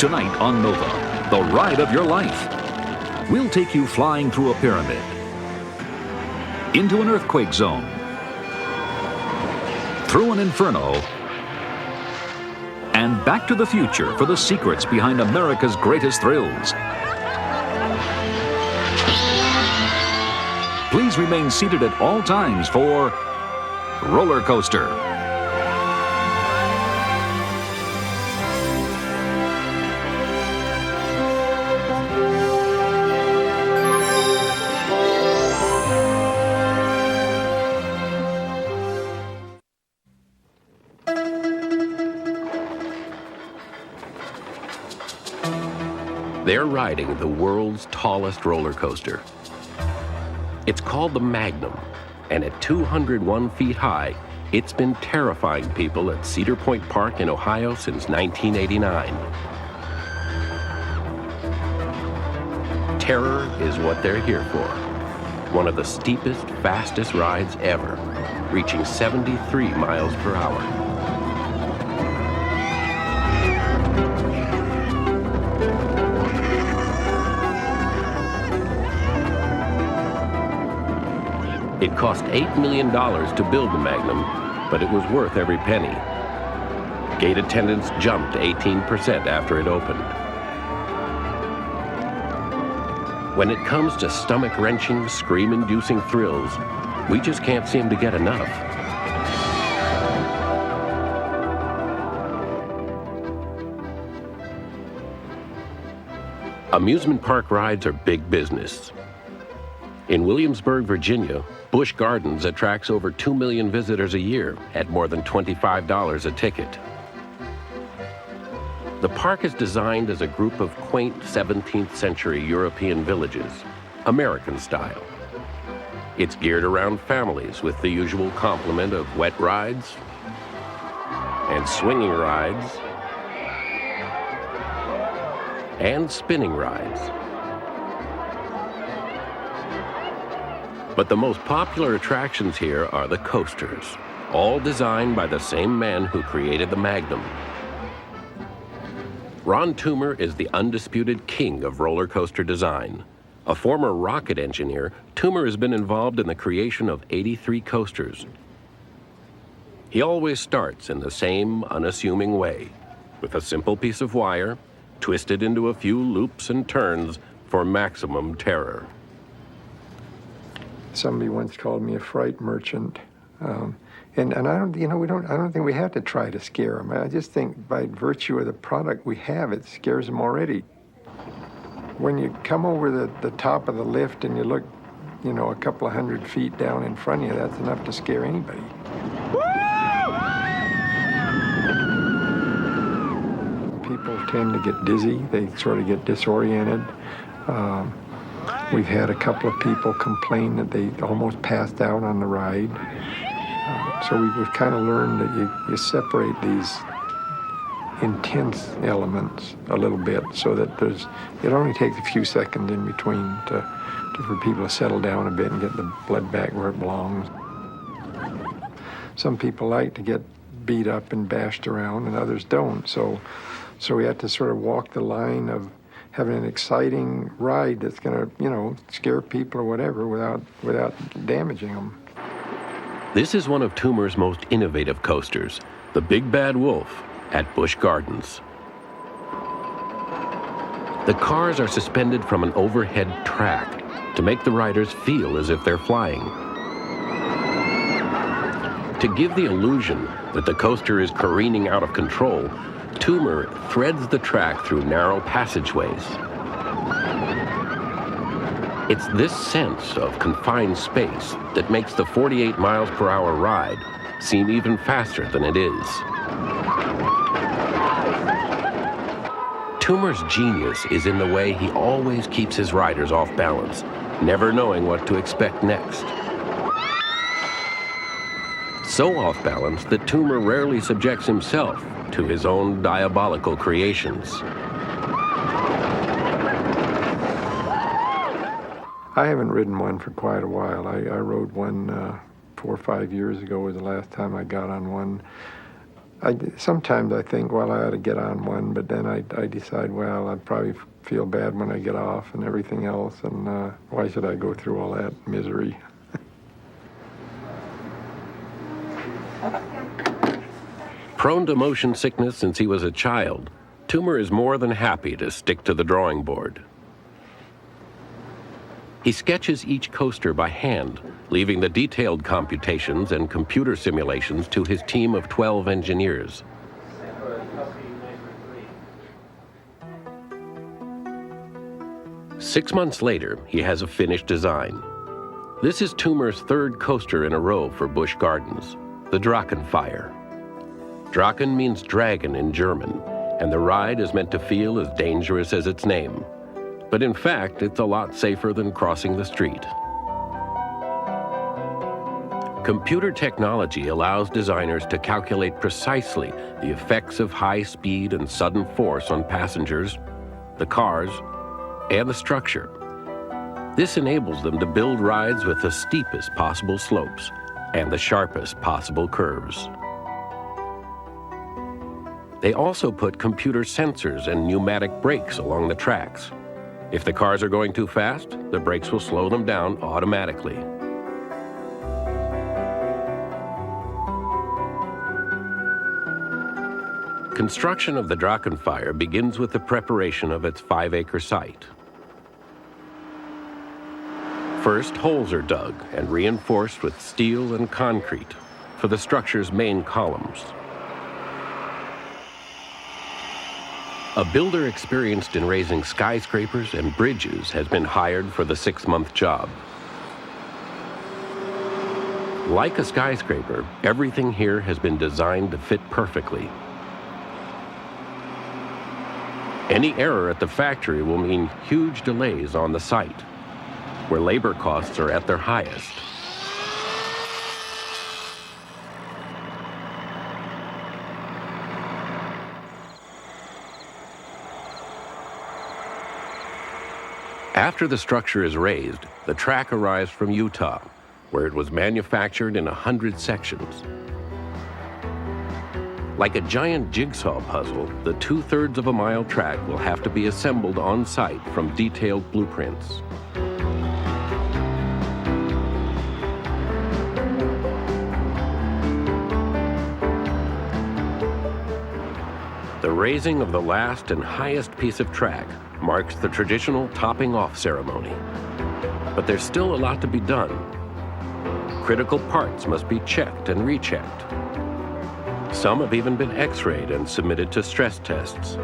Tonight on Nova, the ride of your life. We'll take you flying through a pyramid, into an earthquake zone, through an inferno, and back to the future for the secrets behind America's greatest thrills. Please remain seated at all times for Roller Coaster. They're riding the world's tallest roller coaster. It's called the Magnum, and at 201 feet high, it's been terrifying people at Cedar Point Park in Ohio since 1989. Terror is what they're here for. One of the steepest, fastest rides ever, reaching 73 miles per hour. It cost $8 million to build the Magnum, but it was worth every penny. Gate attendance jumped 18% after it opened. When it comes to stomach-wrenching, scream-inducing thrills, we just can't seem to get enough. Amusement park rides are big business. In Williamsburg, Virginia, Busch Gardens attracts over 2 million visitors a year at more than $25 a ticket. The park is designed as a group of quaint 17th century European villages, American style. It's geared around families with the usual complement of wet rides and swinging rides and spinning rides. But the most popular attractions here are the coasters, all designed by the same man who created the Magnum. Ron Toomer is the undisputed king of roller coaster design. A former rocket engineer, Toomer has been involved in the creation of 83 coasters. He always starts in the same unassuming way, with a simple piece of wire, twisted into a few loops and turns for maximum terror. Somebody once called me a fright merchant, and I don't, I don't think we have to try to scare them. I just think by virtue of the product we have, it scares them already. When you come over the top of the lift and you look, a couple of 100 feet down in front of you, that's enough to scare anybody. People tend to get dizzy. They sort of get disoriented. We've had a couple of people complain that they almost passed out on the ride. So we've kind of learned that you separate these intense elements a little bit so that it only takes a few seconds in between for people to settle down a bit and get the blood back where it belongs. Some people like to get beat up and bashed around and others don't. So we have to sort of walk the line of having an exciting ride that's going to, scare people or whatever without damaging them. This is one of Toomer's most innovative coasters, the Big Bad Wolf at Busch Gardens. The cars are suspended from an overhead track to make the riders feel as if they're flying. To give the illusion that the coaster is careening out of control, Toomer threads the track through narrow passageways. It's this sense of confined space that makes the 48 miles per hour ride seem even faster than it is. Toomer's genius is in the way he always keeps his riders off balance, never knowing what to expect next. So off balance that Toomer rarely subjects himself to his own diabolical creations. I haven't ridden one for quite a while. I rode one 4 or 5 years ago was the last time I got on one. Sometimes I think, well, I ought to get on one, but then I decide, well, I'd probably feel bad when I get off and everything else, and why should I go through all that misery? Prone to motion sickness since he was a child, Toomer is more than happy to stick to the drawing board. He sketches each coaster by hand, leaving the detailed computations and computer simulations to his team of 12 engineers. Six months later, he has a finished design. This is Toomer's third coaster in a row for Busch Gardens, the Drachenfeier. Drachen means dragon in German, and the ride is meant to feel as dangerous as its name. But in fact, it's a lot safer than crossing the street. Computer technology allows designers to calculate precisely the effects of high speed and sudden force on passengers, the cars, and the structure. This enables them to build rides with the steepest possible slopes and the sharpest possible curves. They also put computer sensors and pneumatic brakes along the tracks. If the cars are going too fast, the brakes will slow them down automatically. Construction of the Drachenfeier begins with the preparation of its 5-acre site. First, holes are dug and reinforced with steel and concrete for the structure's main columns. A builder experienced in raising skyscrapers and bridges has been hired for the 6-month job. Like a skyscraper, everything here has been designed to fit perfectly. Any error at the factory will mean huge delays on the site, where labor costs are at their highest. After the structure is raised, the track arrives from Utah, where it was manufactured in 100 sections. Like a giant jigsaw puzzle, the 2/3 of a mile track will have to be assembled on site from detailed blueprints. The raising of the last and highest piece of track marks the traditional topping off ceremony. But there's still a lot to be done. Critical parts must be checked and rechecked. Some have even been x-rayed and submitted to stress tests.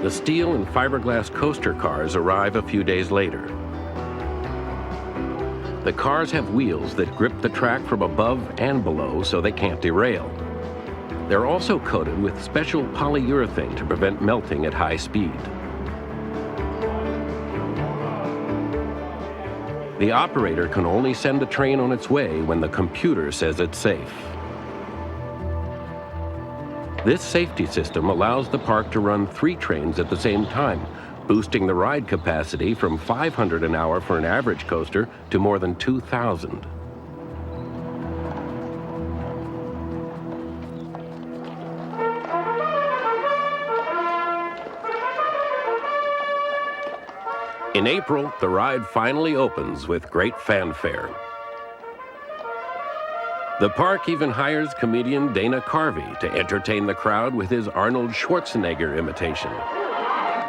The steel and fiberglass coaster cars arrive a few days later. The cars have wheels that grip the track from above and below so they can't derail. They're also coated with special polyurethane to prevent melting at high speed. The operator can only send the train on its way when the computer says it's safe. This safety system allows the park to run 3 trains at the same time, boosting the ride capacity from 500 an hour for an average coaster to more than 2,000. In April, the ride finally opens with great fanfare. The park even hires comedian Dana Carvey to entertain the crowd with his Arnold Schwarzenegger imitation.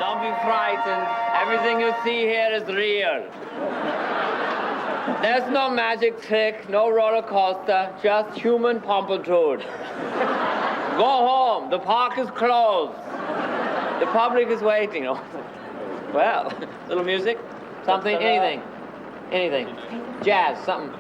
Don't be frightened. Everything you see here is real. There's no magic trick, no roller coaster, just human pamplitude. Go home. The park is closed. The public is waiting. Well, little music, something, anything. Jazz, something.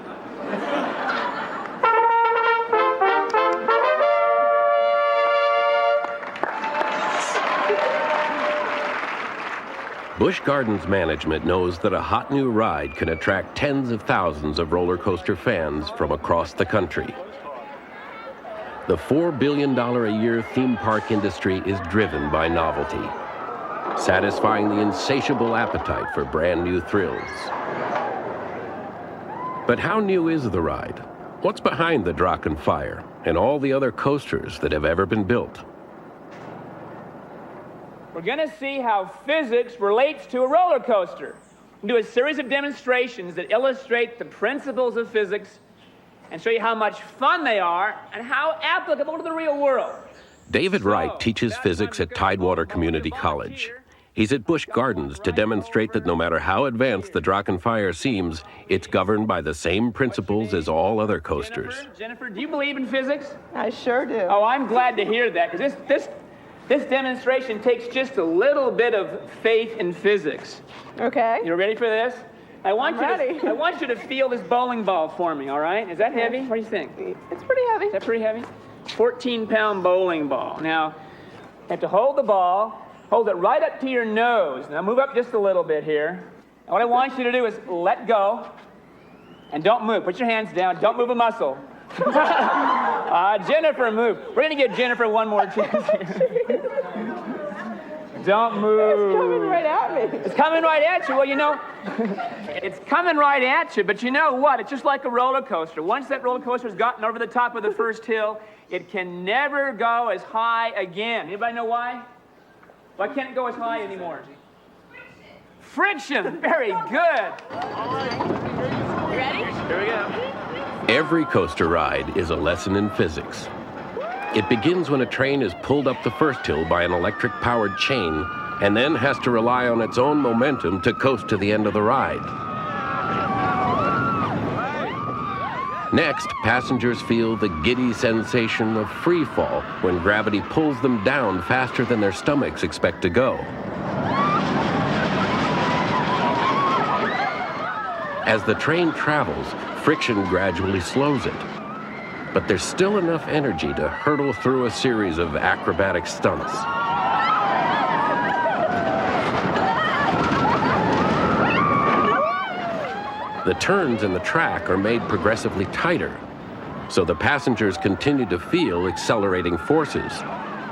Busch Gardens management knows that a hot new ride can attract tens of thousands of roller coaster fans from across the country. The $4 billion a year theme park industry is driven by novelty, satisfying the insatiable appetite for brand new thrills. But how new is the ride? What's behind the Drachenfeier and all the other coasters that have ever been built? We're going to see how physics relates to a roller coaster. We'll do a series of demonstrations that illustrate the principles of physics and show you how much fun they are and how applicable to the real world. David Wright teaches physics at Tidewater Community College. He's at Busch Gardens to demonstrate that no matter how advanced the Drachenfeier seems, it's governed by the same principles as all other coasters. Jennifer, do you believe in physics? I sure do. Oh, I'm glad to hear that, because this demonstration takes just a little bit of faith in physics. Okay. You ready for this? I want ready. I want you to feel this bowling ball for me, all right? Is that heavy? What do you think? It's pretty heavy. Is that pretty heavy? 14-pound bowling ball. Now, you have to hold the ball, hold it right up to your nose. Now move up just a little bit here. And what I want you to do is let go and don't move. Put your hands down. Don't move a muscle. Jennifer, move. We're going to give Jennifer one more chance here. Don't move. It's coming right at me. It's coming right at you. Well, you know, it's coming right at you, but you know what? It's just like a roller coaster. Once that roller coaster's gotten over the top of the first hill, it can never go as high again. Anybody know why? Why can't it go as high anymore? Friction. Very good. Ready? Here we go. Every coaster ride is a lesson in physics. It begins when a train is pulled up the first hill by an electric-powered chain and then has to rely on its own momentum to coast to the end of the ride. Next, passengers feel the giddy sensation of free fall when gravity pulls them down faster than their stomachs expect to go. As the train travels, friction gradually slows it. But there's still enough energy to hurtle through a series of acrobatic stunts. The turns in the track are made progressively tighter, so the passengers continue to feel accelerating forces,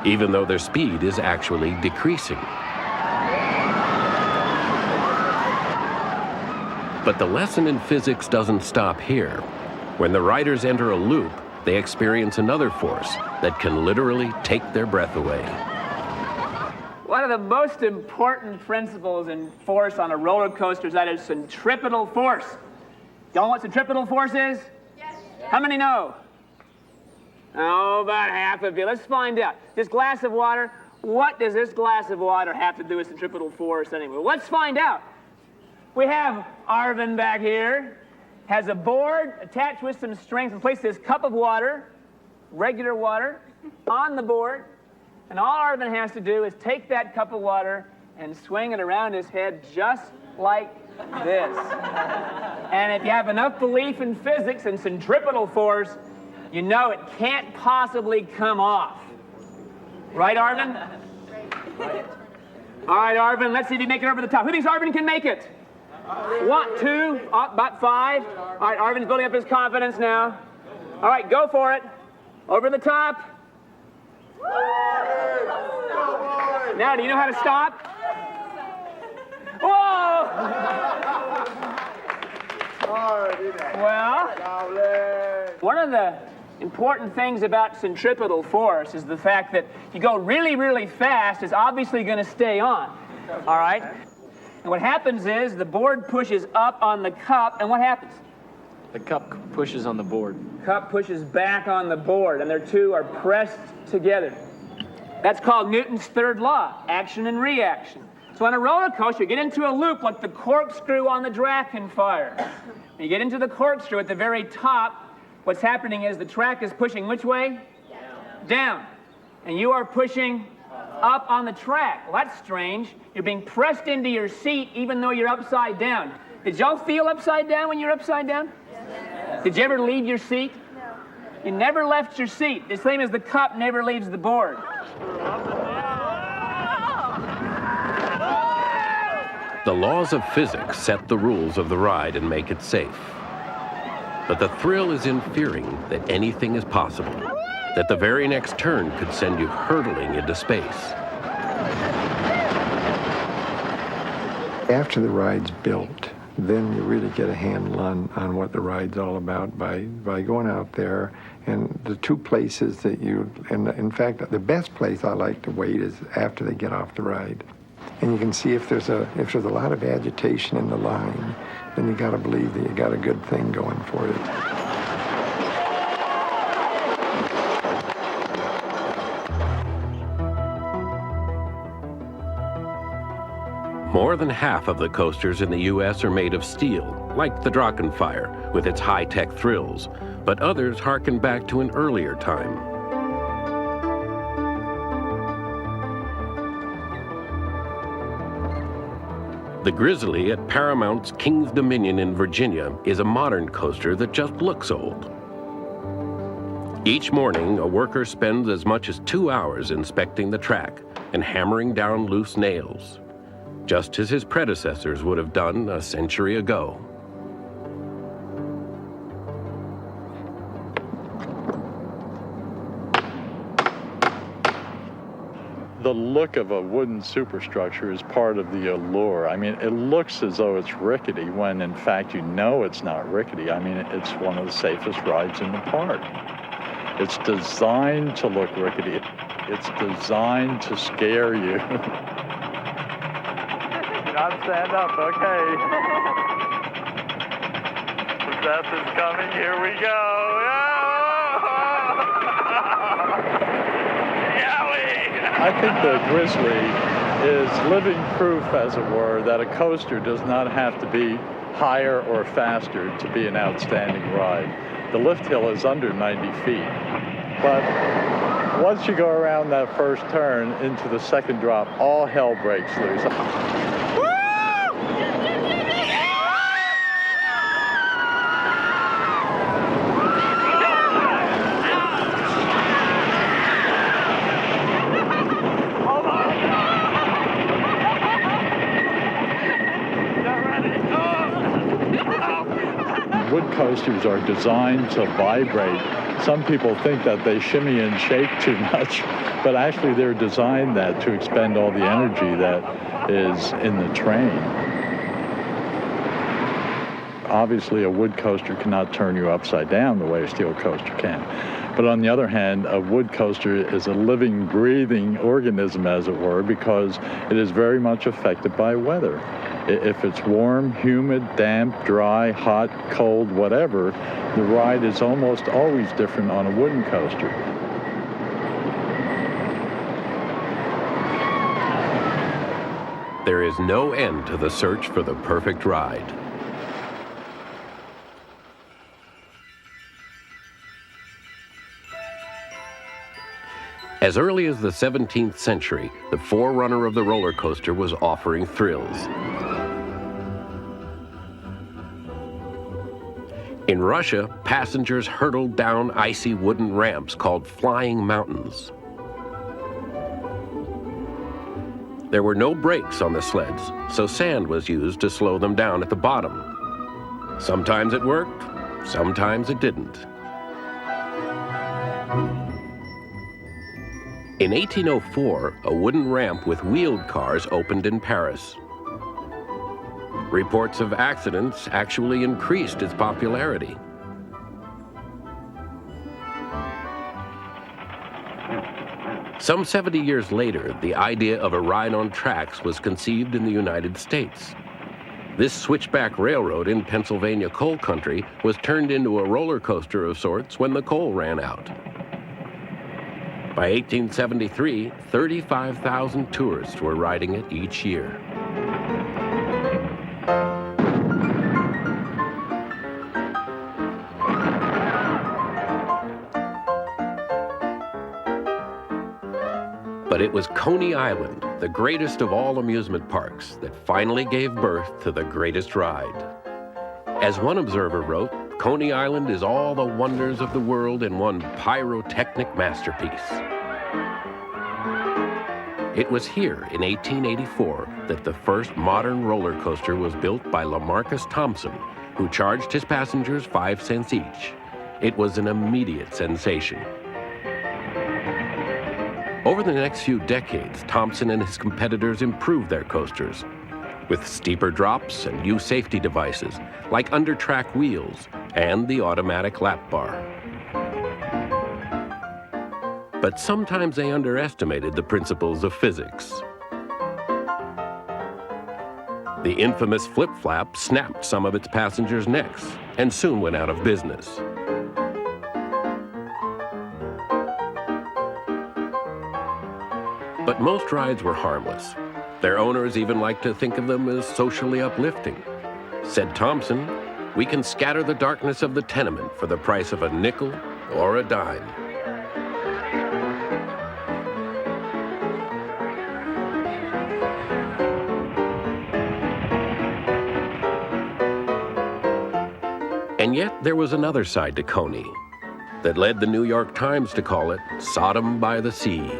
even though their speed is actually decreasing. But the lesson in physics doesn't stop here. When the riders enter a loop, they experience another force that can literally take their breath away. One of the most important principles in force on a roller coaster is that it's centripetal force. Y'all know what centripetal force is? Yes. How many know? Oh, about half of you. Let's find out. This glass of water, what does this glass of water have to do with centripetal force anyway? Let's find out. We have Arvin back here. Has a board attached with some strings and place this cup of water, regular water, on the board. And all Arvin has to do is take that cup of water and swing it around his head just like this. And if you have enough belief in physics and centripetal force, you know it can't possibly come off. Right, Arvin? Right. All right, Arvin, let's see if you make it over the top. Who thinks Arvin can make it? 1, 2, about 5. All right, Arvin's building up his confidence now. All right, go for it. Over the top. Now, do you know how to stop? Whoa! Well, one of the important things about centripetal force is the fact that you go really, really fast is obviously going to stay on. All right? And what happens is the board pushes up on the cup, and what happens? The cup pushes on the board. Cup pushes back on the board, and their two are pressed together. That's called Newton's third law, action and reaction. So on a roller coaster, you get into a loop like the corkscrew on the Drachenfeier. When you get into the corkscrew at the very top, what's happening is the track is pushing which way? Down. And you are pushing up on the track. Well, that's strange. You're being pressed into your seat even though you're upside down. Did y'all feel upside down when you're upside down? Yes. Did you ever leave your seat? No. You never left your seat. The same as the cup never leaves the board. The laws of physics set the rules of the ride and make it safe. But the thrill is in fearing that anything is possible, that the very next turn could send you hurtling into space. After the ride's built, then you really get a handle on what the ride's all about by going out there. And the two places that and in fact, the best place I like to wait is after they get off the ride. And you can see if there's a lot of agitation in the line, then you got to believe that you got a good thing going for you. More than half of the coasters in the U.S. are made of steel, like the Drachenfeier, with its high-tech thrills, but others harken back to an earlier time. The Grizzly at Paramount's King's Dominion in Virginia is a modern coaster that just looks old. Each morning, a worker spends as much as 2 hours inspecting the track and hammering down loose nails, just as his predecessors would have done a century ago. The look of a wooden superstructure is part of the allure. I mean, it looks as though it's rickety when in fact you know it's not rickety. I mean, it's one of the safest rides in the park. It's designed to look rickety. It's designed to scare you. Not stand up, okay. The death is coming, here we go. I think the Grizzly is living proof, as it were, that a coaster does not have to be higher or faster to be an outstanding ride. The lift hill is under 90 feet, but once you go around that first turn into the second drop, all hell breaks loose. Wood coasters are designed to vibrate. Some people think that they shimmy and shake too much, but actually they're designed that to expend all the energy that is in the train. Obviously, a wood coaster cannot turn you upside down the way a steel coaster can. But on the other hand, a wood coaster is a living, breathing organism, as it were, because it is very much affected by weather. If it's warm, humid, damp, dry, hot, cold, whatever, the ride is almost always different on a wooden coaster. There is no end to the search for the perfect ride. As early as the 17th century, the forerunner of the roller coaster was offering thrills. In Russia, passengers hurtled down icy wooden ramps called flying mountains. There were no brakes on the sleds, so sand was used to slow them down at the bottom. Sometimes it worked, sometimes it didn't. In 1804, a wooden ramp with wheeled cars opened in Paris. Reports of accidents actually increased its popularity. Some 70 years later, the idea of a ride on tracks was conceived in the United States. This switchback railroad in Pennsylvania coal country was turned into a roller coaster of sorts when the coal ran out. By 1873, 35,000 tourists were riding it each year. But it was Coney Island, the greatest of all amusement parks, that finally gave birth to the greatest ride. As one observer wrote, Coney Island is all the wonders of the world in one pyrotechnic masterpiece. It was here in 1884 that the first modern roller coaster was built by Lamarcus Thompson, who charged his passengers 5 cents each. It was an immediate sensation. Over the next few decades, Thompson and his competitors improved their coasters. with steeper drops and new safety devices like under-track wheels and the automatic lap bar. But sometimes they underestimated the principles of physics. The infamous flip-flap snapped some of its passengers' necks and soon went out of business. But most rides were harmless. Their owners even liked to think of them as socially uplifting. Said Thompson, "We can scatter the darkness of the tenement for the price of a nickel or a dime." And yet there was another side to Coney that led the New York Times to call it Sodom by the Sea.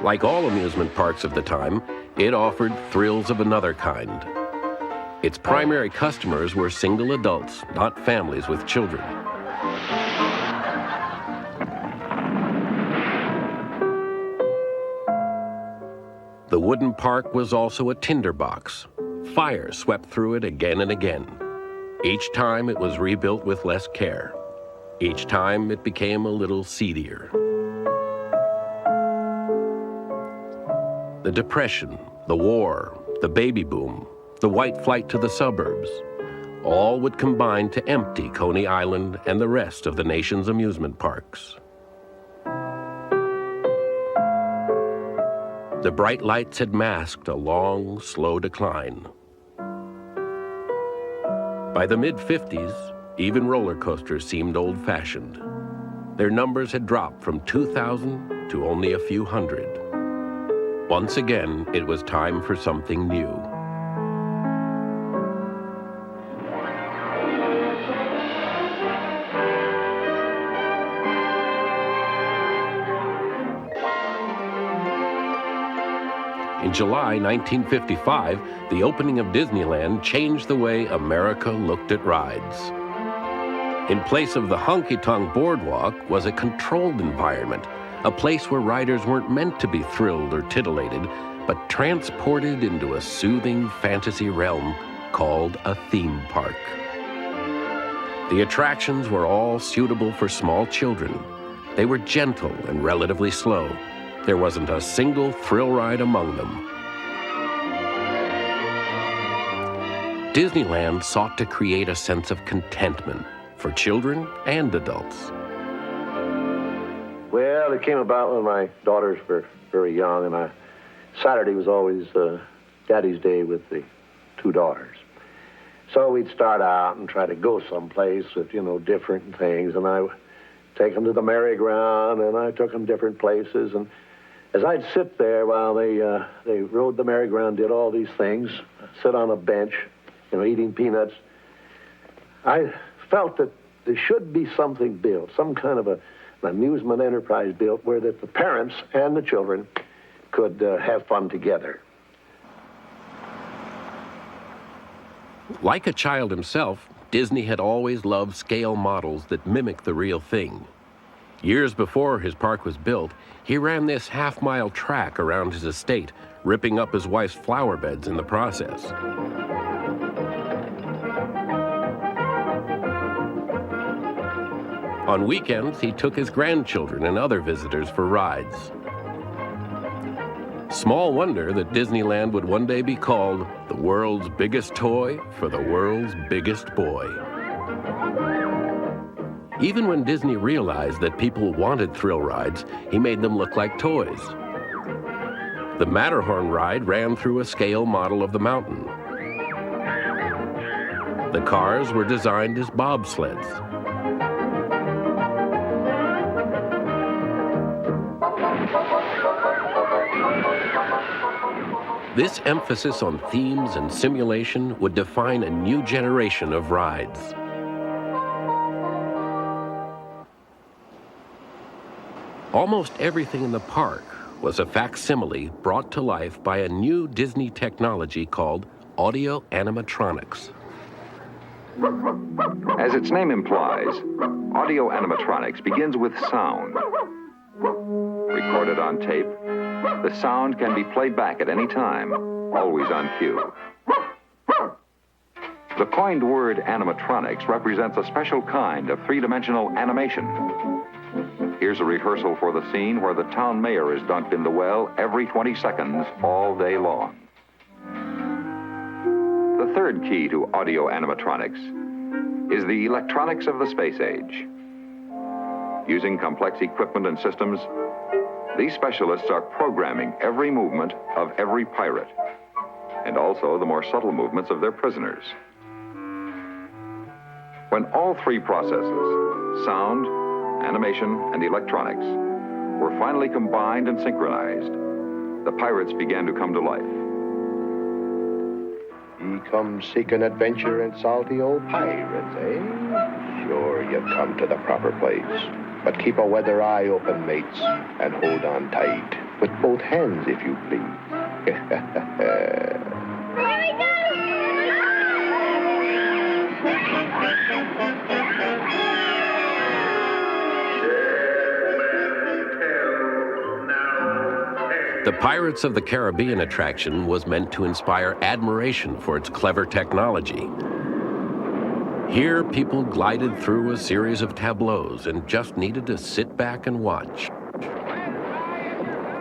Like all amusement parks of the time, it offered thrills of another kind. Its primary customers were single adults, not families with children. The wooden park was also a tinderbox. Fire swept through it again and again. Each time it was rebuilt with less care. Each time it became a little seedier. The Depression, the war, the baby boom, the white flight to the suburbs, all would combine to empty Coney Island and the rest of the nation's amusement parks. The bright lights had masked a long, slow decline. By the mid-50s, even roller coasters seemed old-fashioned. Their numbers had dropped from 2,000 to only a few hundred. Once again, it was time for something new. In July 1955, the opening of Disneyland changed the way America looked at rides. In place of the honky-tonk boardwalk was a controlled environment, a place where riders weren't meant to be thrilled or titillated, but transported into a soothing fantasy realm called a theme park. The attractions were all suitable for small children. They were gentle and relatively slow. There wasn't a single thrill ride among them. Disneyland sought to create a sense of contentment for children and adults. Well, it came about when my daughters were very young, and Saturday was always Daddy's Day with the two daughters. So we'd start out and try to go someplace with, different things, and I take them to the merry-go-round, and I took them different places, and as I'd sit there while they rode the merry-go-round, did all these things, sit on a bench, eating peanuts, I felt that there should be something built, some kind of an amusement enterprise built where that the parents and the children could have fun together. Like a child himself, Disney had always loved scale models that mimic the real thing. Years before his park was built, he ran this half-mile track around his estate, ripping up his wife's flower beds in the process. On weekends, he took his grandchildren and other visitors for rides. Small wonder that Disneyland would one day be called the world's biggest toy for the world's biggest boy. Even when Disney realized that people wanted thrill rides, he made them look like toys. The Matterhorn ride ran through a scale model of the mountain. The cars were designed as bobsleds. This emphasis on themes and simulation would define a new generation of rides. Almost everything in the park was a facsimile brought to life by a new Disney technology called audio animatronics. As its name implies, audio animatronics begins with sound, recorded on tape, The sound can be played back at any time, always on cue. The coined word animatronics represents a special kind of three-dimensional animation. Here's a rehearsal for the scene where the town mayor is dunked in the well every 20 seconds all day long. The third key to audio animatronics is the electronics of the space age. Using complex equipment and systems, these specialists are programming every movement of every pirate, and also the more subtle movements of their prisoners. When all three processes, sound, animation, and electronics, were finally combined and synchronized, the pirates began to come to life. Ye come seeking adventure and salty old pirates, eh? Sure, you've come to the proper place. But keep a weather eye open, mates, and hold on tight. With both hands, if you please. The Pirates of the Caribbean attraction was meant to inspire admiration for its clever technology. Here, people glided through a series of tableaus and just needed to sit back and watch.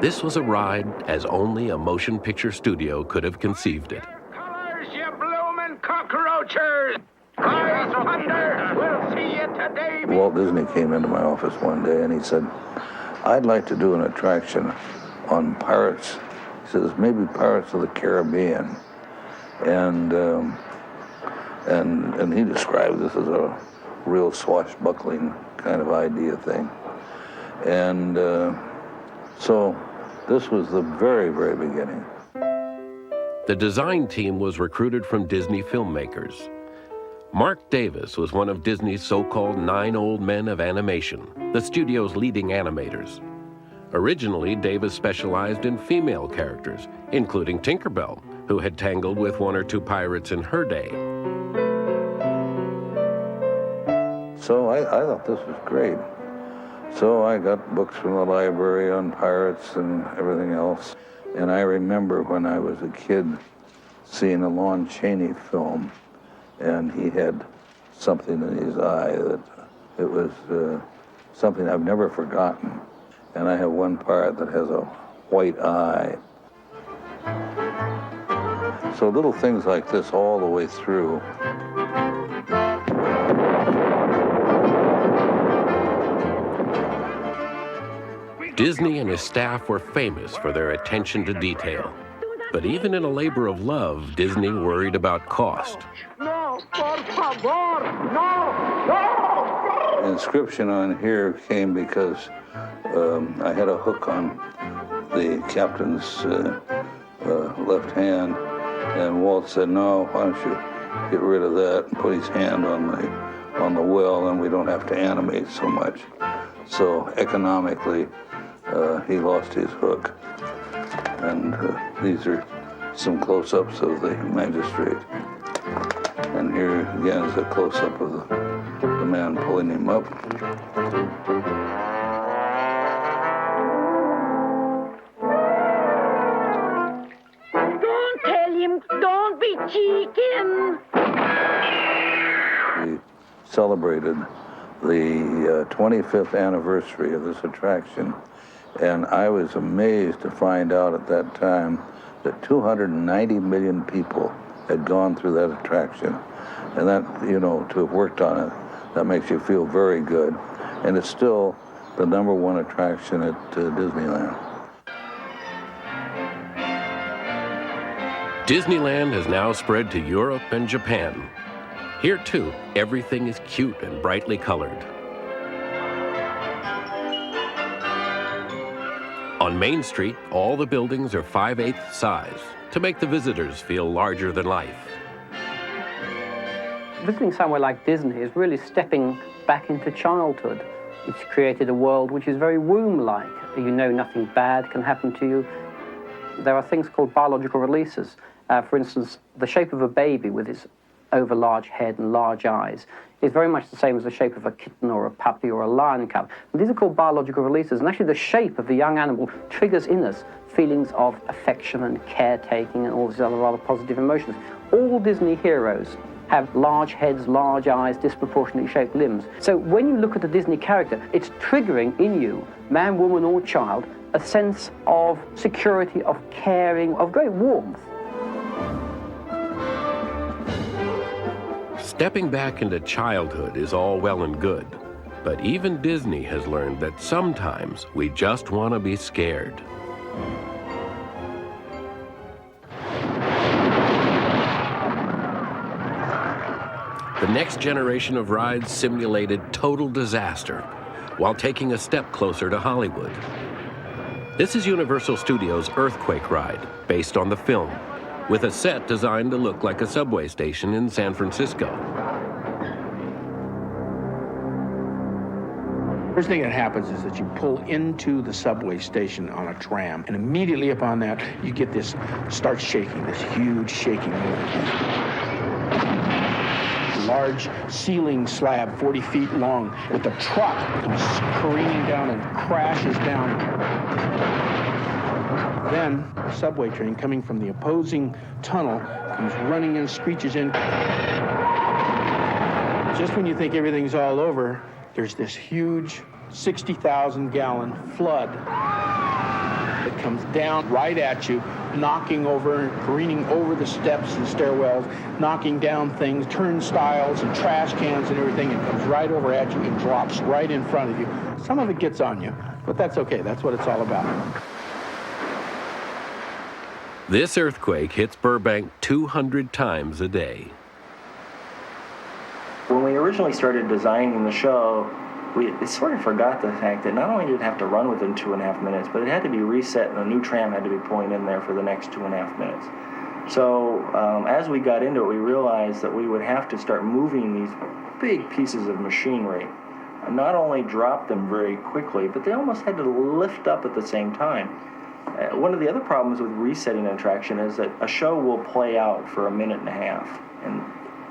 This was a ride as only a motion picture studio could have conceived it. Colors, you bloomin' cockroaches! Cars thunder! We'll see you today! Walt Disney came into my office one day and he said, I'd like to do an attraction on pirates. He says, maybe Pirates of the Caribbean. And he described this as a real swashbuckling kind of idea thing. And so this was the very, very beginning. The design team was recruited from Disney filmmakers. Mark Davis was one of Disney's so-called 9 old men of animation, the studio's leading animators. Originally, Davis specialized in female characters, including Tinkerbell, who had tangled with 1 or 2 pirates in her day. So I thought this was great. So I got books from the library on pirates and everything else. And I remember when I was a kid seeing a Lon Chaney film, and he had something in his eye that it was something I've never forgotten. And I have one part that has a white eye. So little things like this all the way through. Disney and his staff were famous for their attention to detail. But even in a labor of love, Disney worried about cost. No, por favor, no, no! The inscription on here came because I had a hook on the captain's left hand, and Walt said, no, why don't you get rid of that and put his hand on the well, and we don't have to animate so much. So economically, he lost his hook. And these are some close-ups of the magistrate. And here again is a close-up of the man pulling him up. Don't tell him, don't be cheeking! We celebrated the 25th anniversary of this attraction, and I was amazed to find out at that time that 290 million people had gone through that attraction. And that, you know, to have worked on it, that makes you feel very good. And it's still the #1 attraction at Disneyland. Disneyland has now spread to Europe and Japan. Here, too, everything is cute and brightly colored. On Main Street, all the buildings are 5/8 size to make the visitors feel larger than life. Visiting somewhere like Disney is really stepping back into childhood. It's created a world which is very womb-like. You know nothing bad can happen to you. There are things called biological releases. For instance, the shape of a baby with its over-large head and large eyes is very much the same as the shape of a kitten or a puppy or a lion cub. And these are called biological releases, and actually the shape of the young animal triggers in us feelings of affection and caretaking and all these other rather positive emotions. All Disney heroes have large heads, large eyes, disproportionately shaped limbs. So when you look at a Disney character, it's triggering in you, man, woman, or child, a sense of security, of caring, of great warmth. Stepping back into childhood is all well and good, but even Disney has learned that sometimes we just want to be scared. The next generation of rides simulated total disaster while taking a step closer to Hollywood. This is Universal Studios' Earthquake ride, based on the film, with a set designed to look like a subway station in San Francisco. First thing that happens is that you pull into the subway station on a tram, and immediately upon that, you get this, starts shaking, this huge shaking over. Large ceiling slab, 40 feet long, with the truck comes careening down and crashes down. Then a subway train coming from the opposing tunnel comes running in, screeches in. Just when you think everything's all over, there's this huge 60,000-gallon flood that comes down right at you, knocking over, careening over the steps and stairwells, knocking down things, turnstiles and trash cans and everything, and comes right over at you and drops right in front of you. Some of it gets on you, but that's okay. That's what it's all about. This earthquake hits Burbank 200 times a day. When we originally started designing the show, we sort of forgot the fact that not only did it have to run within 2.5 minutes, but it had to be reset and a new tram had to be pulling in there for the next 2.5 minutes. So as we got into it, we realized that we would have to start moving these big pieces of machinery. And not only drop them very quickly, but they almost had to lift up at the same time. One of the other problems with resetting an attraction is that a show will play out for 1.5 minutes, and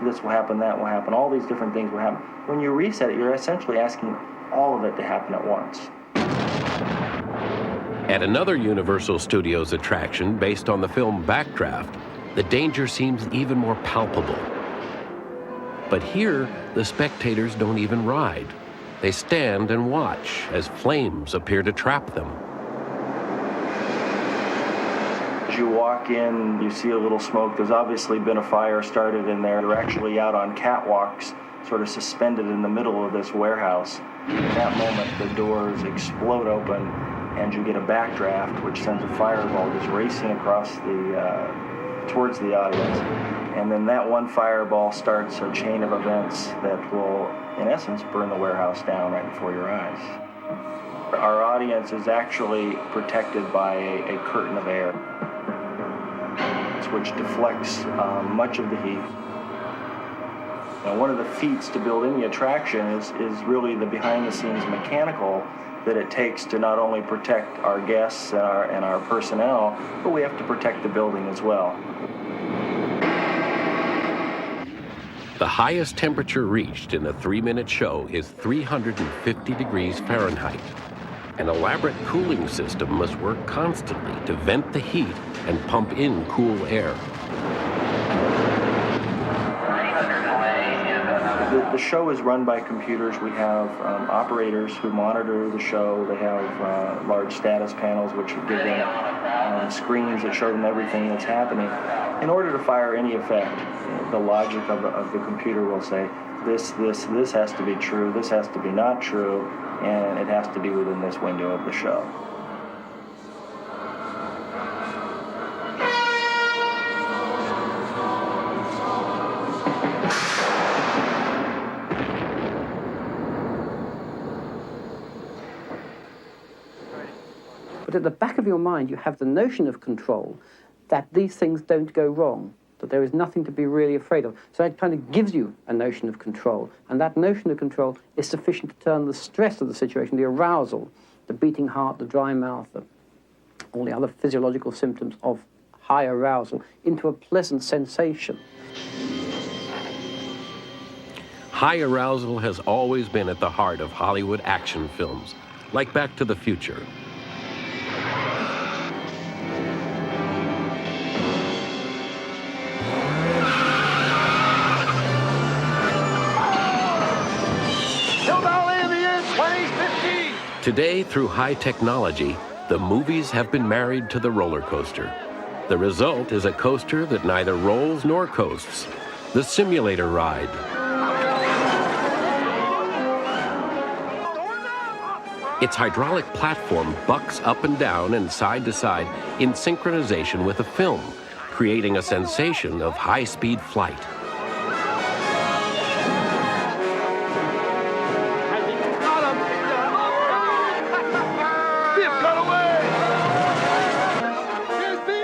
this will happen, that will happen, all these different things will happen. When you reset it, you're essentially asking all of it to happen at once. At another Universal Studios attraction based on the film Backdraft, the danger seems even more palpable. But here, the spectators don't even ride. They stand and watch as flames appear to trap them. As you walk in, you see a little smoke. There's obviously been a fire started in there. They're actually out on catwalks, sort of suspended in the middle of this warehouse. At that moment, the doors explode open, and you get a backdraft, which sends a fireball just racing across towards the audience. And then that one fireball starts a chain of events that will, in essence, burn the warehouse down right before your eyes. Our audience is actually protected by a curtain of air, which deflects much of the heat. Now, one of the feats to build any attraction is really the behind-the-scenes mechanical that it takes to not only protect our guests and our personnel, but we have to protect the building as well. The highest temperature reached in a 3-minute show is 350 degrees Fahrenheit. An elaborate cooling system must work constantly to vent the heat and pump in cool air. The show is run by computers. We have operators who monitor the show. They have large status panels which give them screens that show them everything that's happening. In order to fire any effect, the logic of the computer will say, this has to be true, this has to be not true, and it has to be within this window of the show. But at the back of your mind, you have the notion of control, that these things don't go wrong, that there is nothing to be really afraid of. So that kind of gives you a notion of control. And that notion of control is sufficient to turn the stress of the situation, the arousal, the beating heart, the dry mouth, all the other physiological symptoms of high arousal, into a pleasant sensation. High arousal has always been at the heart of Hollywood action films, like Back to the Future. Today, through high technology, the movies have been married to the roller coaster. The result is a coaster that neither rolls nor coasts, the simulator ride. Its hydraulic platform bucks up and down and side to side in synchronization with the film, creating a sensation of high-speed flight.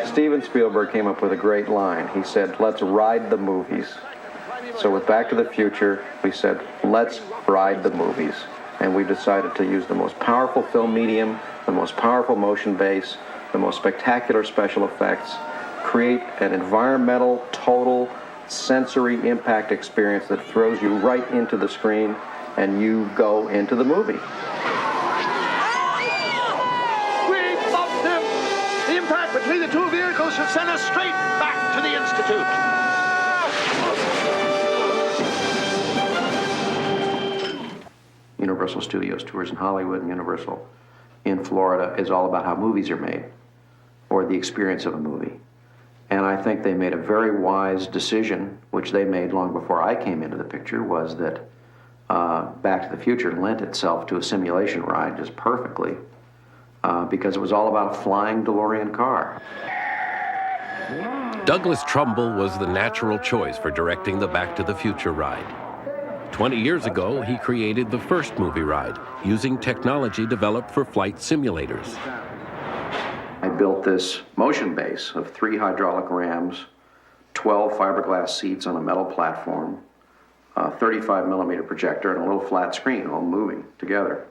Steven Spielberg came up with a great line. He said, "Let's ride the movies." So with Back to the Future, we said, let's ride the movies. And we decided to use the most powerful film medium, the most powerful motion base, the most spectacular special effects, create an environmental, total, sensory impact experience that throws you right into the screen and you go into the movie. Between the two vehicles should send us straight back to the Institute. Universal Studios Tours in Hollywood and Universal in Florida is all about how movies are made, or the experience of a movie. And I think they made a very wise decision, which they made long before I came into the picture, was that Back to the Future lent itself to a simulation ride just perfectly. Because it was all about a flying DeLorean car. Douglas Trumbull was the natural choice for directing the Back to the Future ride. 20 years ago, he created the first movie ride, using technology developed for flight simulators. I built this motion base of 3 hydraulic rams, 12 fiberglass seats on a metal platform, a 35 millimeter projector, and a little flat screen all moving together.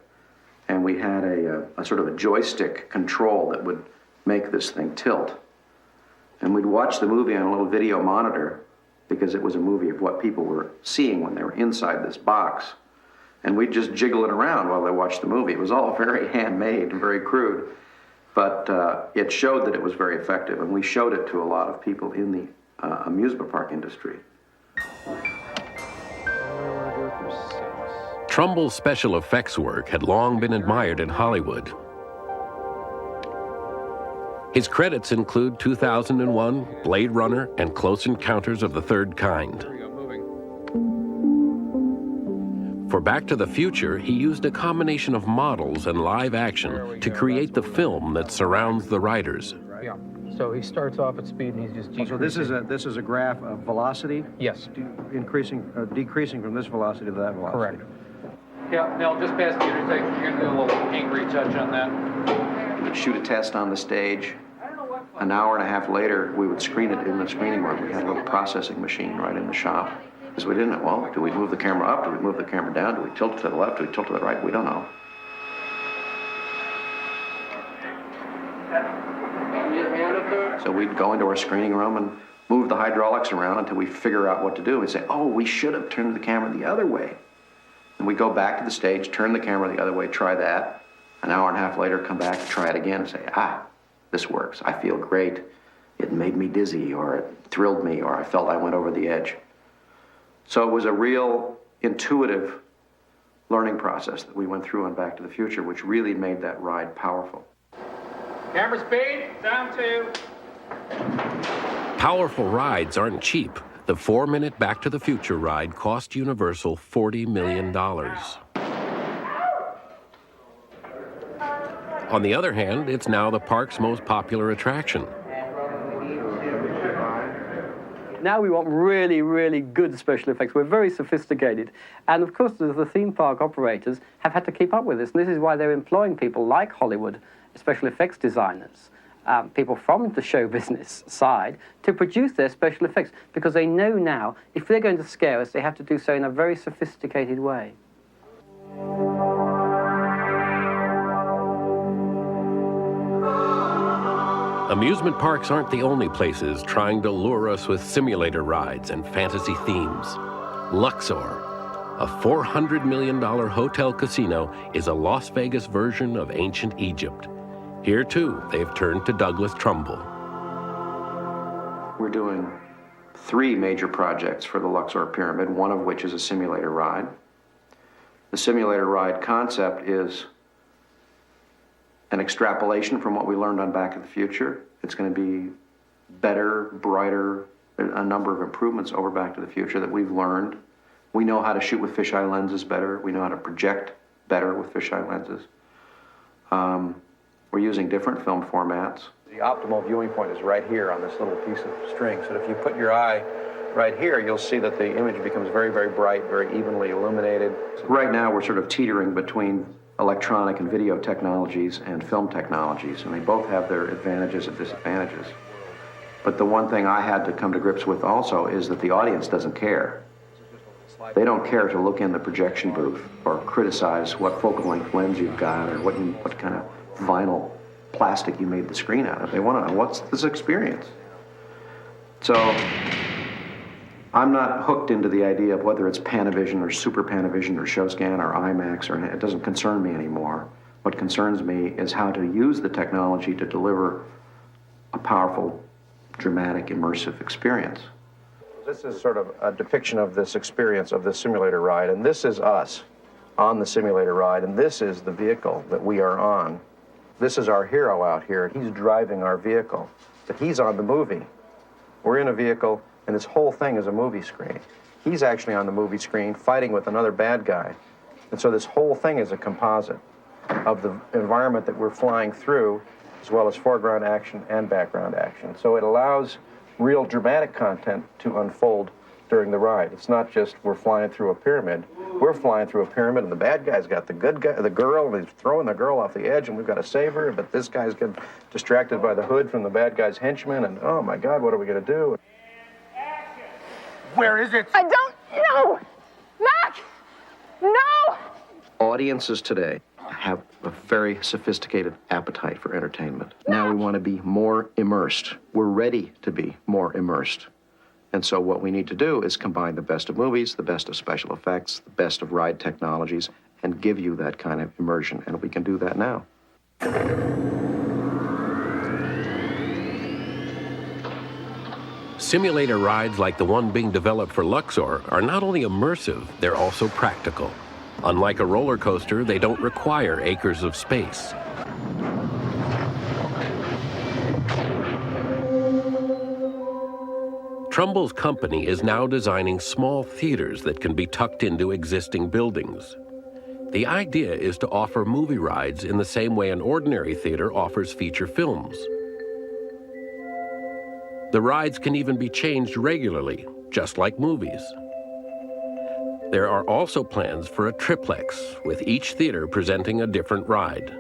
And we had a sort of a joystick control that would make this thing tilt. And we'd watch the movie on a little video monitor because it was a movie of what people were seeing when they were inside this box. And we'd just jiggle it around while they watched the movie. It was all very handmade and very crude, but it showed that it was very effective. And we showed it to a lot of people in the amusement park industry. Trumbull's special effects work had long been admired in Hollywood. His credits include 2001, Blade Runner, and Close Encounters of the Third Kind. For Back to the Future, he used a combination of models and live action to create the film that surrounds the riders. Yeah. So he starts off at speed and he's just decreasing. So this is a graph of velocity? Yes. Decreasing from this velocity to that velocity. Correct. Yeah, Nell, just past the intersect, you're going to do a little angry touch on that. We'd shoot a test on the stage. An hour and a half later, we would screen it in the screening room. We had a little processing machine right in the shop. Because we didn't know, well, do we move the camera up? Do we move the camera down? Do we tilt it to the left? Do we tilt it to the right? We don't know. So we'd go into our screening room and move the hydraulics around until we figure out what to do. We'd say, oh, we should have turned the camera the other way. And we'd go back to the stage, turn the camera the other way, try that. An hour and a half later, come back, try it again, and say, this works. I feel great. It made me dizzy, or it thrilled me, or I felt I went over the edge. So it was a real intuitive learning process that we went through on Back to the Future, which really made that ride powerful. Camera speed, down to. Powerful rides aren't cheap. The 4-minute Back to the Future ride cost Universal $40 million. On the other hand, it's now the park's most popular attraction. Now we want really, really good special effects. We're very sophisticated. And of course, the theme park operators have had to keep up with this. And this is why they're employing people like Hollywood, special effects designers, people from the show business side, to produce their special effects. Because they know now, if they're going to scare us, they have to do so in a very sophisticated way. Amusement parks aren't the only places trying to lure us with simulator rides and fantasy themes. Luxor, A $400 million hotel casino is a Las Vegas version of ancient Egypt. Here, too, they've turned to Douglas Trumbull. We're doing 3 major projects for the Luxor Pyramid, one of which is a simulator ride. The simulator ride concept is an extrapolation from what we learned on Back to the Future. It's going to be better, brighter, a number of improvements over Back to the Future that we've learned. We know how to shoot with fisheye lenses better. We know how to project better with fisheye lenses. We're using different film formats. The optimal viewing point is right here on this little piece of string. So if you put your eye right here, you'll see that the image becomes very, very bright, very evenly illuminated. Right now, we're sort of teetering between electronic and video technologies and film technologies, and they both have their advantages and disadvantages. But the one thing I had to come to grips with also is that the audience doesn't care. They don't care to look in the projection booth or criticize what focal length lens you've got or what kind of vinyl plastic you made the screen out of. They want to know, what's this experience? So I'm not hooked into the idea of whether it's Panavision or Super Panavision or ShowScan or IMAX, or it doesn't concern me anymore. What concerns me is how to use the technology to deliver a powerful, dramatic, immersive experience. This is sort of a depiction of this experience of this simulator ride, and this is us on the simulator ride, and this is the vehicle that we are on. This is our hero out here. He's driving our vehicle, but he's on the movie. We're in a vehicle, and this whole thing is a movie screen. He's actually on the movie screen fighting with another bad guy. And so this whole thing is a composite of the environment that we're flying through, as well as foreground action and background action. So it allows real dramatic content to unfold during the ride. It's not just we're flying through a pyramid. We're flying through a pyramid, and the bad guy's got the good guy, the girl, and he's throwing the girl off the edge, and we've got to save her, but this guy's getting distracted by the hood from the bad guy's henchman, and oh my God, what are we going to do? Where is it? I don't know. Mac! No! Audiences today have a very sophisticated appetite for entertainment. Now we want to be more immersed. We're ready to be more immersed. And so what we need to do is combine the best of movies, the best of special effects, the best of ride technologies, and give you that kind of immersion. And we can do that now. Simulator rides like the one being developed for Luxor are not only immersive, they're also practical. Unlike a roller coaster, they don't require acres of space. Trumbull's company is now designing small theaters that can be tucked into existing buildings. The idea is to offer movie rides in the same way an ordinary theater offers feature films. The rides can even be changed regularly, just like movies. There are also plans for a triplex, with each theater presenting a different ride.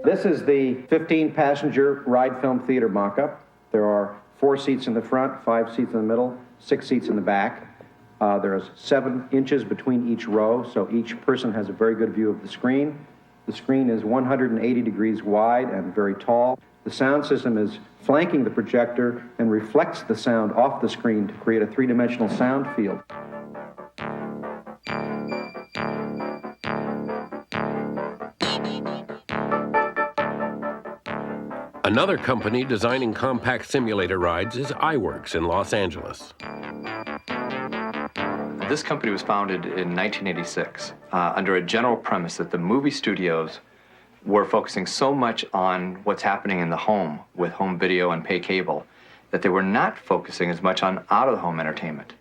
This is the 15-passenger ride film theater mock-up. There are 4 seats in the front, 5 seats in the middle, 6 seats in the back. There's 7 inches between each row, so each person has a very good view of the screen. The screen is 180 degrees wide and very tall. The sound system is flanking the projector and reflects the sound off the screen to create a 3-dimensional sound field. Another company designing compact simulator rides is iWorks in Los Angeles. This company was founded in 1986 under a general premise that the movie studios were focusing so much on what's happening in the home with home video and pay cable that they were not focusing as much on out-of-the-home entertainment.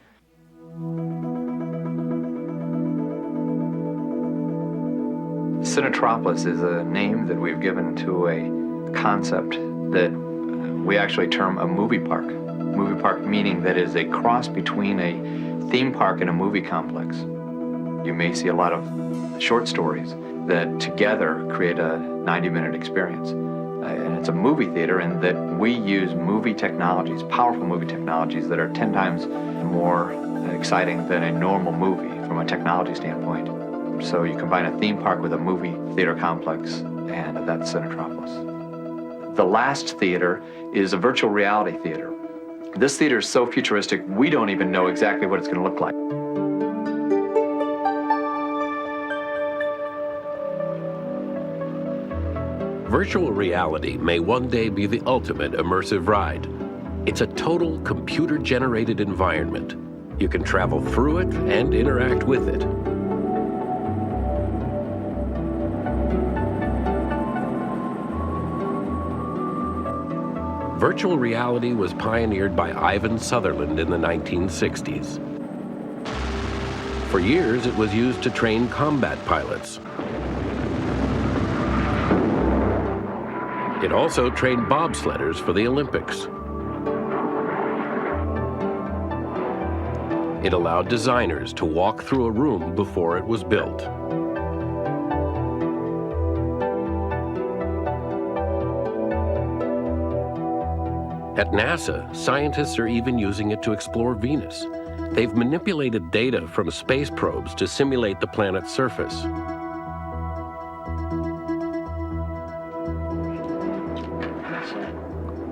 Cinetropolis is a name that we've given to a concept that we actually term a movie park. Movie park meaning that is a cross between a theme park and a movie complex. You may see a lot of short stories that together create a 90-minute experience. And it's a movie theater in that we use movie technologies, powerful movie technologies that are 10 times more exciting than a normal movie from a technology standpoint. So you combine a theme park with a movie theater complex, and that's Cinetropolis. The last theater is a virtual reality theater. This theater is so futuristic, we don't even know exactly what it's going to look like. Virtual reality may one day be the ultimate immersive ride. It's a total computer-generated environment. You can travel through it and interact with it. Virtual reality was pioneered by Ivan Sutherland in the 1960s. For years, it was used to train combat pilots. It also trained bobsledders for the Olympics. It allowed designers to walk through a room before it was built. At NASA, scientists are even using it to explore Venus. They've manipulated data from space probes to simulate the planet's surface.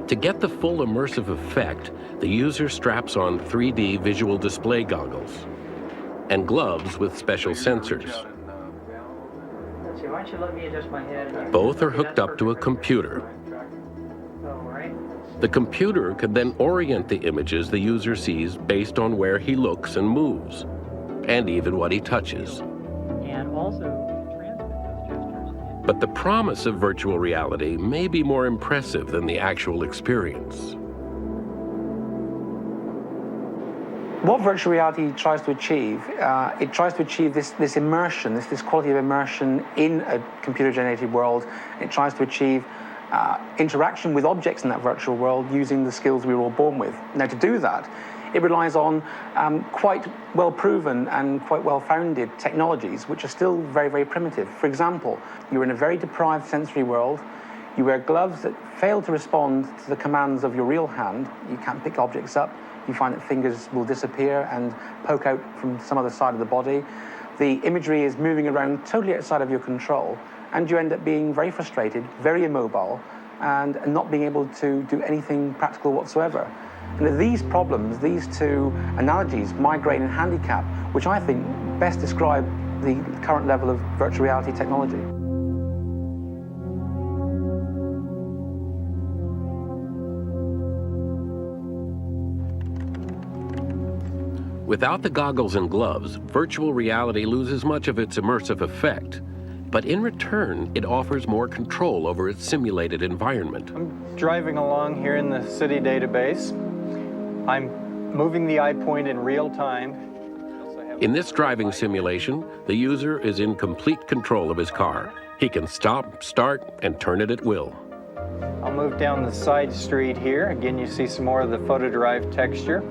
To get the full immersive effect, the user straps on 3D visual display goggles and gloves with special sensors. Both are hooked up to a computer. The computer can then orient the images the user sees based on where he looks and moves, and even what he touches. But the promise of virtual reality may be more impressive than the actual experience. What virtual reality tries to achieve, it tries to achieve this immersion, this quality of immersion in a computer-generated world. It tries to achieve interaction with objects in that virtual world using the skills we were all born with. Now, to do that, it relies on quite well-proven and quite well-founded technologies, which are still very, very primitive. For example, you're in a very deprived sensory world. You wear gloves that fail to respond to the commands of your real hand. You can't pick objects up. You find that fingers will disappear and poke out from some other side of the body. The imagery is moving around totally outside of your control, and you end up being very frustrated, very immobile, and not being able to do anything practical whatsoever. And these problems, these two analogies, migraine and handicap, which I think best describe the current level of virtual reality technology. Without the goggles and gloves, virtual reality loses much of its immersive effect. But in return, it offers more control over its simulated environment. I'm driving along here in the city database. I'm moving the eye point in real time. In this driving simulation, the user is in complete control of his car. He can stop, start, and turn it at will. I'll move down the side street here. Again, you see some more of the photo-derived texture.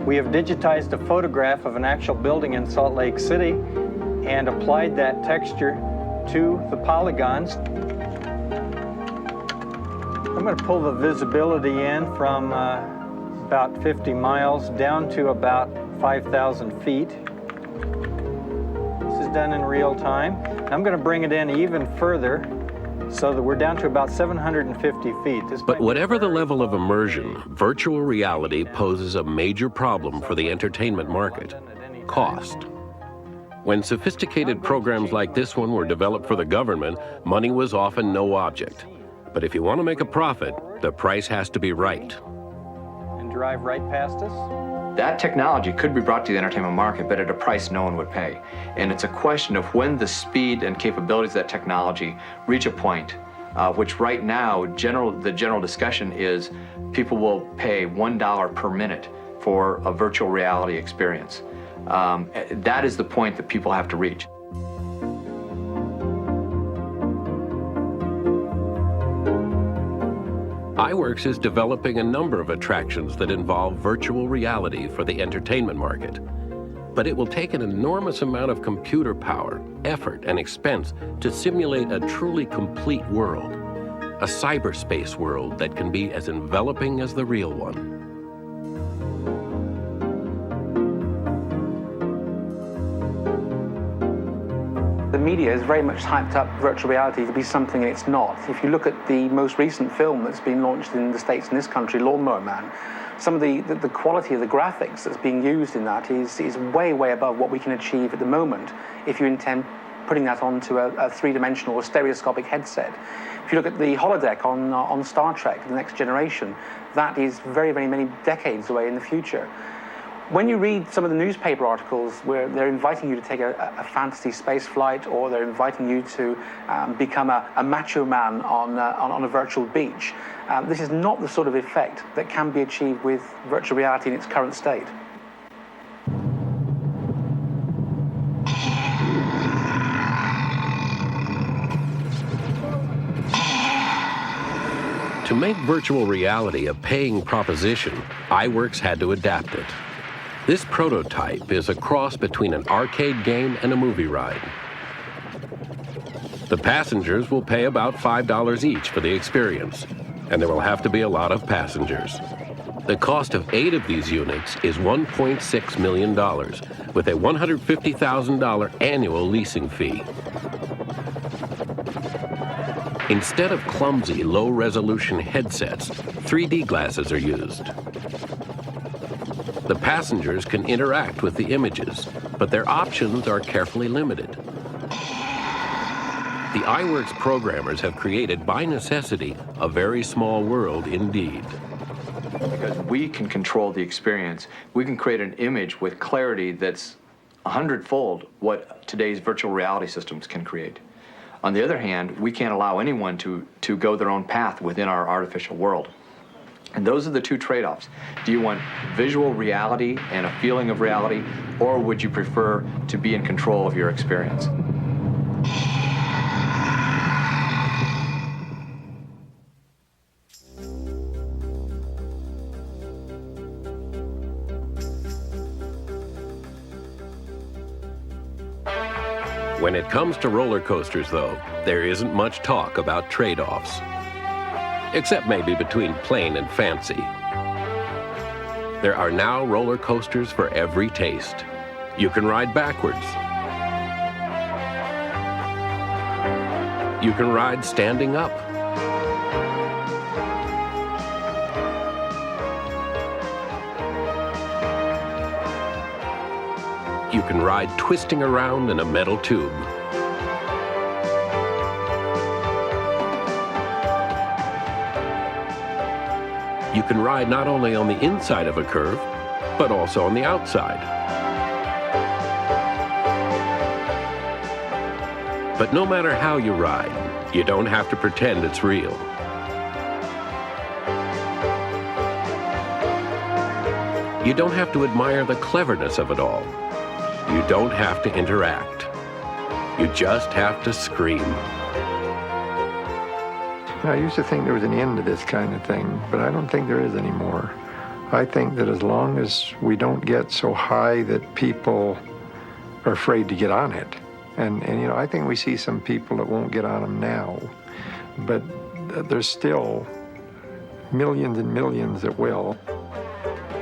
We have digitized a photograph of an actual building in Salt Lake City and applied that texture to the polygons. I'm going to pull the visibility in from about 50 miles down to about 5,000 feet. This is done in real time. I'm going to bring it in even further so that we're down to about 750 feet. But whatever the level of immersion, virtual reality poses a major problem for the entertainment market: cost. When sophisticated programs like this one were developed for the government, money was often no object. But if you want to make a profit, the price has to be right. And drive right past us? That technology could be brought to the entertainment market, but at a price no one would pay. And it's a question of when the speed and capabilities of that technology reach a point, which right now, the general discussion is people will pay $1 per minute for a virtual reality experience. That is the point that people have to reach. iWorks is developing a number of attractions that involve virtual reality for the entertainment market. But it will take an enormous amount of computer power, effort, and expense to simulate a truly complete world, a cyberspace world that can be as enveloping as the real one. The media has very much hyped up virtual reality to be something it's not. If you look at the most recent film that's been launched in the States and this country, Lawnmower Man, some of the quality of the graphics that's being used in that is way, way above what we can achieve at the moment if you intend putting that onto a three-dimensional or stereoscopic headset. If you look at the holodeck on Star Trek, The Next Generation, that is very, very many decades away in the future. When you read some of the newspaper articles where they're inviting you to take a fantasy space flight, or they're inviting you to become a macho man on a virtual beach, this is not the sort of effect that can be achieved with virtual reality in its current state. To make virtual reality a paying proposition, iWorks had to adapt it. This prototype is a cross between an arcade game and a movie ride. The passengers will pay about $5 each for the experience, and there will have to be a lot of passengers. The cost of 8 of these units is $1.6 million, with a $150,000 annual leasing fee. Instead of clumsy, low-resolution headsets, 3D glasses are used. The passengers can interact with the images, but their options are carefully limited. The iWorks programmers have created, by necessity, a very small world indeed. Because we can control the experience, we can create an image with clarity that's 100-fold what today's virtual reality systems can create. On the other hand, we can't allow anyone to go their own path within our artificial world. And those are the two trade-offs. Do you want visual reality and a feeling of reality, or would you prefer to be in control of your experience? When it comes to roller coasters, though, there isn't much talk about trade-offs. Except maybe between plain and fancy. There are now roller coasters for every taste. You can ride backwards. You can ride standing up. You can ride twisting around in a metal tube. You can ride not only on the inside of a curve, but also on the outside. But no matter how you ride, you don't have to pretend it's real. You don't have to admire the cleverness of it all. You don't have to interact. You just have to scream. I used to think there was an end to this kind of thing, but I don't think there is anymore. I think that as long as we don't get so high that people are afraid to get on it, and you know, I think we see some people that won't get on them now, but there's still millions and millions that will.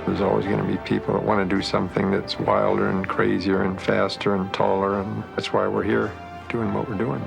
There's always going to be people that want to do something that's wilder and crazier and faster and taller, and that's why we're here doing what we're doing.